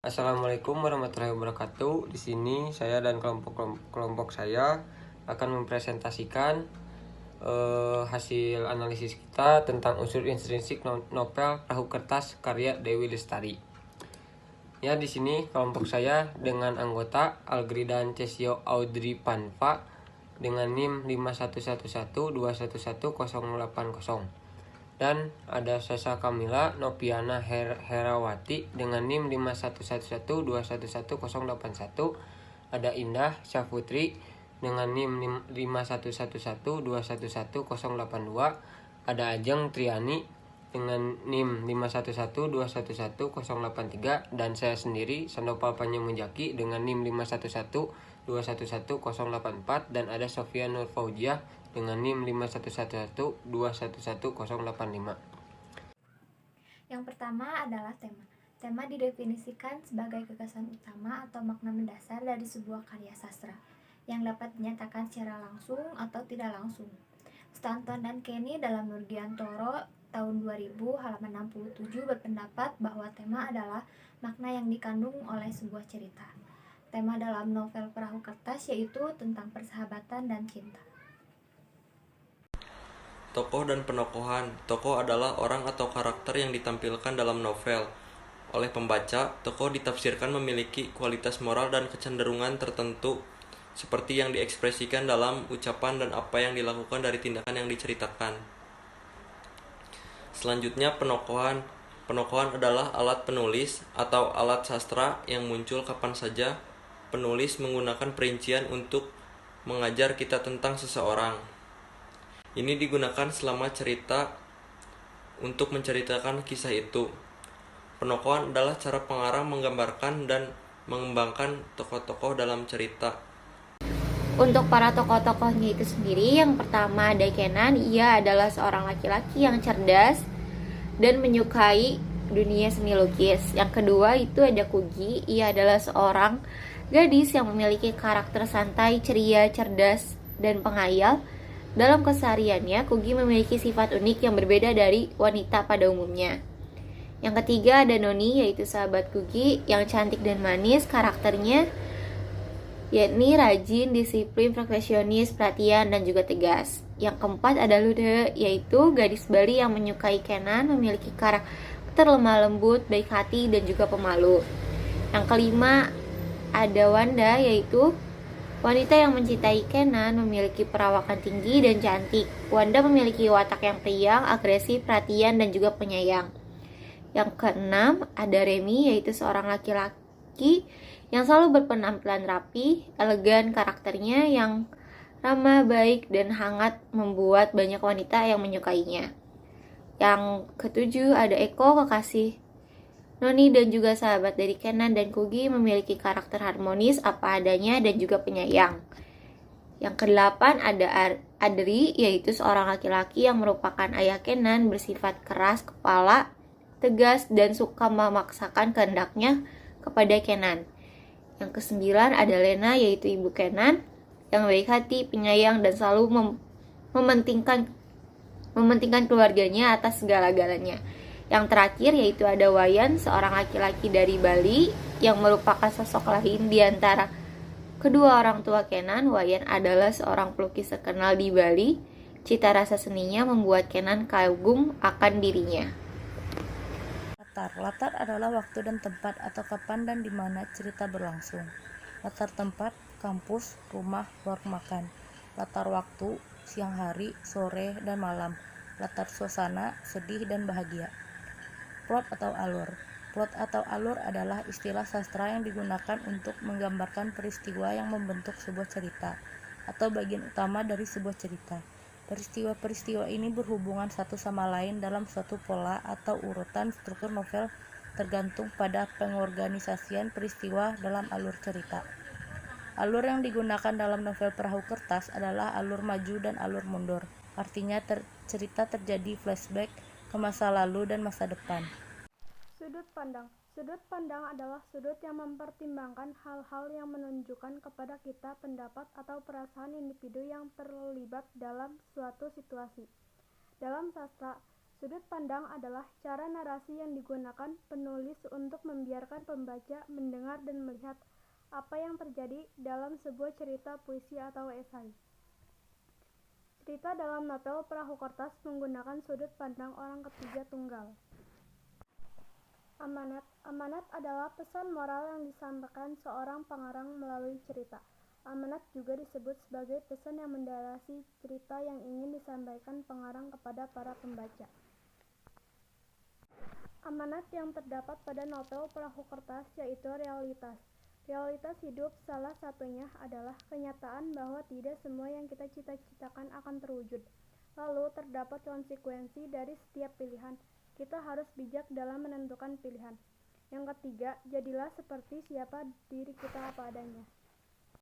Assalamualaikum warahmatullahi wabarakatuh. Di sini saya dan kelompok saya akan mempresentasikan hasil analisis kita tentang unsur intrinsik novel Perahu Kertas karya Dewi Lestari. Ya, di sini kelompok saya dengan anggota Algri dan Cesio Audrey Panva dengan NIM 51112110080. Dan ada Sasa Kamila Nopiana Herawati dengan NIM 51112118081. Ada Indah Syafutri dengan NIM 51112118082. Ada Ajeng Triani dengan NIM 511211083. Dan saya sendiri Sandoval Panyemujaki dengan NIM 511211084. Dan ada Sofia Nur Faujiah dengan NIM 51112111085. Yang pertama adalah tema. Tema didefinisikan sebagai gagasan utama atau makna mendasar dari sebuah karya sastra yang dapat dinyatakan secara langsung atau tidak langsung. Stanton dan Kenny dalam Nurdiantoro tahun 2000 halaman 67 berpendapat bahwa tema adalah makna yang dikandung oleh sebuah cerita. Tema dalam novel Perahu Kertas yaitu tentang persahabatan dan cinta. Tokoh dan penokohan. Tokoh adalah orang atau karakter yang ditampilkan dalam novel. Oleh pembaca, tokoh ditafsirkan memiliki kualitas moral dan kecenderungan tertentu, seperti yang diekspresikan dalam ucapan dan apa yang dilakukan dari tindakan yang diceritakan. Selanjutnya, penokohan. Penokohan adalah alat penulis atau alat sastra yang muncul kapan saja penulis menggunakan perincian untuk mengajar kita tentang seseorang. Ini digunakan selama cerita untuk menceritakan kisah itu. Penokohan adalah cara pengarang menggambarkan dan mengembangkan tokoh-tokoh dalam cerita. Untuk para tokoh-tokohnya itu sendiri, yang pertama ada Kenan. Ia adalah seorang laki-laki yang cerdas dan menyukai dunia seni lukis. Yang kedua itu ada Kugi. Ia adalah seorang gadis yang memiliki karakter santai, ceria, cerdas, dan penghayal. Dalam kesehariannya, Kugi memiliki sifat unik yang berbeda dari wanita pada umumnya. Yang ketiga ada Noni, yaitu sahabat Kugi yang cantik dan manis. Karakternya yakni rajin, disiplin, perfeksionis, perhatian, dan juga tegas. Yang keempat ada Lude, yaitu gadis Bali yang menyukai Kenan, memiliki karakter lemah lembut, baik hati, dan juga pemalu. Yang kelima ada Wanda, yaitu wanita yang mencintai Kenan, memiliki perawakan tinggi dan cantik. Wanda memiliki watak yang periang, agresif, perhatian, dan juga penyayang. Yang keenam ada Remy, yaitu seorang laki-laki yang selalu berpenampilan rapi, elegan. Karakternya yang ramah, baik, dan hangat membuat banyak wanita yang menyukainya. Yang ketujuh ada Eko, kekasih Noni dan juga sahabat dari Kenan dan Kugi, memiliki karakter harmonis, apa adanya, dan juga penyayang. Yang kedelapan ada Adri, yaitu seorang laki-laki yang merupakan ayah Kenan, bersifat keras kepala, tegas, dan suka memaksakan kehendaknya kepada Kenan. Yang kesembilan ada Lena, yaitu ibu Kenan, yang baik hati, penyayang, dan selalu mementingkan keluarganya atas segala-galanya. Yang terakhir yaitu ada Wayan, seorang laki-laki dari Bali yang merupakan sosok lain di antara kedua orang tua Kenan. Wayan adalah seorang pelukis terkenal di Bali. Cita rasa seninya membuat Kenan kagum akan dirinya. Latar adalah waktu dan tempat atau kapan dan di mana cerita berlangsung. Latar tempat, kampus, rumah, warung makan. Latar waktu, siang hari, sore, dan malam. Latar suasana, sedih dan bahagia. Plot atau alur. Plot atau alur adalah istilah sastra yang digunakan untuk menggambarkan peristiwa yang membentuk sebuah cerita atau bagian utama dari sebuah cerita. Peristiwa-peristiwa ini berhubungan satu sama lain dalam suatu pola atau urutan struktur novel tergantung pada pengorganisasian peristiwa dalam alur cerita. Alur yang digunakan dalam novel Perahu Kertas adalah alur maju dan alur mundur. Artinya cerita terjadi flashback ke masa lalu dan masa depan. Sudut pandang. Sudut pandang adalah sudut yang mempertimbangkan hal-hal yang menunjukkan kepada kita pendapat atau perasaan individu yang terlibat dalam suatu situasi. Dalam sastra, Sudut pandang adalah cara narasi yang digunakan penulis untuk membiarkan pembaca mendengar dan melihat apa yang terjadi dalam sebuah cerita puisi atau esai. Cerita dalam novel Perahu Kertas menggunakan sudut pandang orang ketiga tunggal. Amanat. Amanat adalah pesan moral yang disampaikan seorang pengarang melalui cerita. Amanat juga disebut sebagai pesan yang mendasari cerita yang ingin disampaikan pengarang kepada para pembaca. Amanat yang terdapat pada novel Perahu Kertas yaitu realitas. Realitas hidup salah satunya adalah kenyataan bahwa tidak semua yang kita cita-citakan akan terwujud. Lalu terdapat konsekuensi dari setiap pilihan. Kita harus bijak dalam menentukan pilihan. Yang ketiga, jadilah seperti siapa diri kita apa adanya.